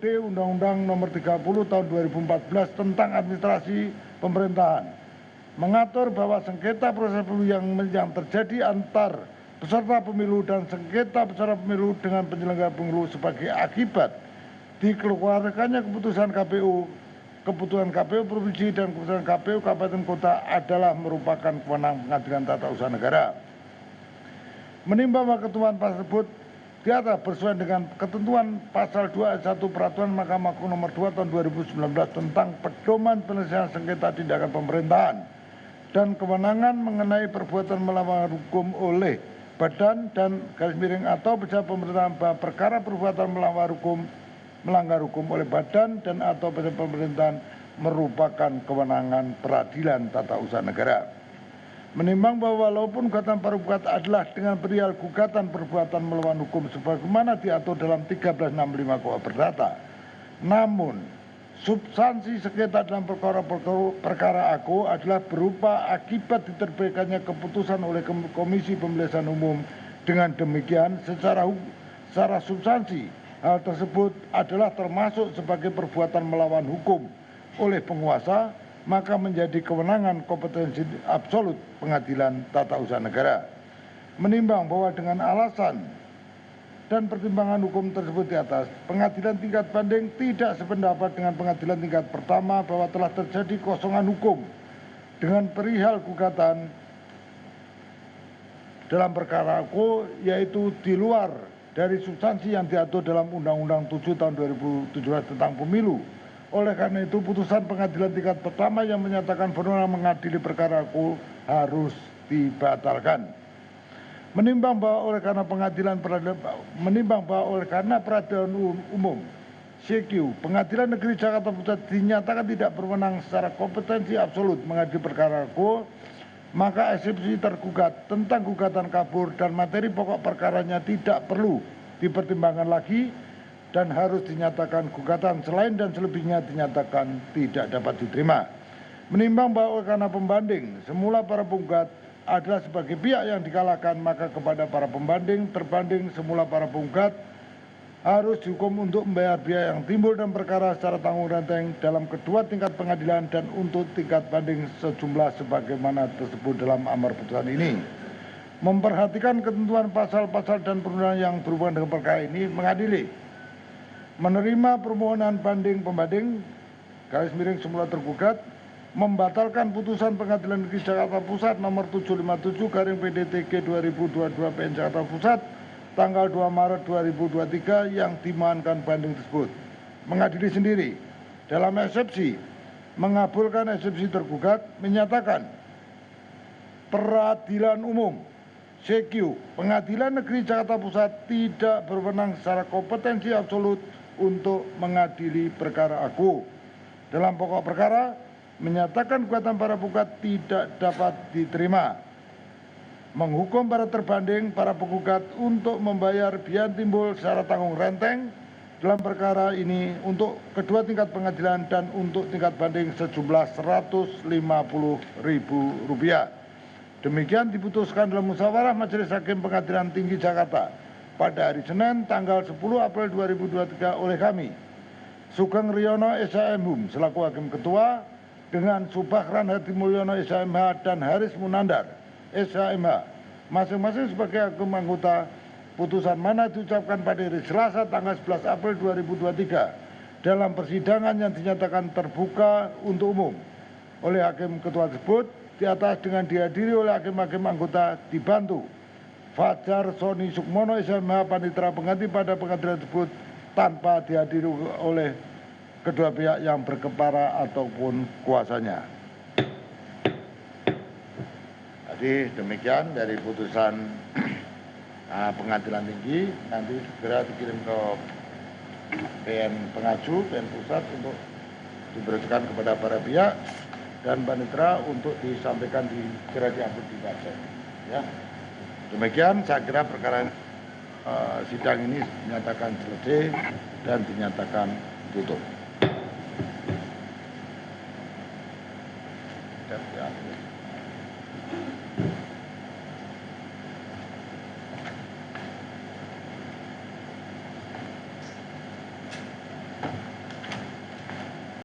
Undang-Undang Nomor 30 Tahun 2014 tentang Administrasi Pemerintahan mengatur bahwa sengketa proses pemilu yang terjadi antar peserta pemilu dan sengketa peserta pemilu dengan penyelenggara pemilu sebagai akibat dikeluarkannya keputusan KPU provinsi dan keputusan KPU kabupaten kota adalah merupakan kewenangan Pengadilan Tata Usaha Negara. Menimbang bahwa ketentuan tersebut di atas bersesuaian dengan ketentuan pasal 2 ayat 1 Peraturan Mahkamah Agung Nomor 2 Tahun 2019 tentang pedoman penyelesaian sengketa tindakan pemerintahan dan kewenangan mengenai perbuatan melawan hukum oleh badan dan atau pejabat pemerintahan bahwa perkara perbuatan melanggar hukum oleh badan dan atau pejabat pemerintahan merupakan kewenangan peradilan tata usaha negara. Menimbang bahwa walaupun gugatan para penggugat adalah dengan perihal gugatan perbuatan melawan hukum sebagaimana diatur dalam 1365 KUH Perdata, namun substansi sengketa dalam perkara aku adalah berupa akibat diterbitkannya keputusan oleh Komisi Pemilihan Umum. Dengan demikian secara substansi hal tersebut adalah termasuk sebagai perbuatan melawan hukum oleh penguasa, maka menjadi kewenangan kompetensi absolut Pengadilan Tata Usaha Negara. Menimbang bahwa dengan alasan dan pertimbangan hukum tersebut di atas, pengadilan tingkat banding tidak sependapat dengan pengadilan tingkat pertama bahwa telah terjadi kosongan hukum dengan perihal gugatan dalam perkara aku, yaitu di luar dari substansi yang diatur dalam Undang-Undang 7 Tahun 2017 tentang Pemilu. Oleh karena itu, putusan pengadilan tingkat pertama yang menyatakan berwenang mengadili perkara aku harus dibatalkan. Menimbang bahwa oleh karena peradilan umum CQ Pengadilan Negeri Jakarta Pusat dinyatakan tidak berwenang secara kompetensi absolut mengadili perkara aku, maka eksepsi tergugat tentang gugatan kabur dan materi pokok perkaranya tidak perlu dipertimbangkan lagi dan harus dinyatakan gugatan selain dan selebihnya dinyatakan tidak dapat diterima. Menimbang bahwa karena pembanding semula para penggugat adalah sebagai pihak yang dikalahkan, maka kepada para pembanding terbanding semula para penggugat harus dihukum untuk membayar biaya yang timbul dalam perkara secara tanggung renteng dalam kedua tingkat pengadilan dan untuk tingkat banding sejumlah sebagaimana tersebut dalam amar putusan ini. Memperhatikan ketentuan pasal-pasal dan perundangan yang berhubungan dengan perkara ini, mengadili menerima permohonan banding pembanding semula tergugat, membatalkan putusan Pengadilan Negeri Jakarta Pusat nomor 757/PDTG 2022 PN Jakarta Pusat tanggal 2 Maret 2023 yang dimohonkan banding tersebut. Mengadili sendiri dalam eksepsi mengabulkan eksepsi tergugat, menyatakan peradilan umum CQ Pengadilan Negeri Jakarta Pusat tidak berwenang secara kompetensi absolut untuk mengadili perkara aku. Dalam pokok perkara menyatakan gugatan para penggugat tidak dapat diterima, menghukum para terbanding para penggugat untuk membayar biaya timbul secara tanggung renteng dalam perkara ini untuk kedua tingkat pengadilan dan untuk tingkat banding sejumlah Rp150.000. Demikian diputuskan dalam musyawarah Majelis Hakim Pengadilan Tinggi Jakarta pada hari Senin tanggal 10 April 2023 oleh kami, Sugeng Riono SHM selaku Hakim Ketua, dengan Subakran Hadi Mulyono SHMH dan Haris Munandar SHMH masing-masing sebagai hakim anggota. Putusan mana diucapkan pada hari Selasa tanggal 11 April 2023 dalam persidangan yang dinyatakan terbuka untuk umum oleh Hakim Ketua tersebut di atas dengan dihadiri oleh hakim-hakim anggota dibantu Fajar Soni Sukmono SHMH Panitera pengganti pada pengadilan tersebut tanpa dihadiri oleh kedua pihak yang berkepara ataupun kuasanya. Jadi demikian dari putusan Pengadilan Tinggi, nanti segera dikirim ke PN pengaju, PN pusat untuk diberikan kepada para pihak dan Panitera untuk disampaikan segera diupload di website. Ya. Demikian saya kira perkara sidang ini dinyatakan selesai dan dinyatakan tutup. Ya.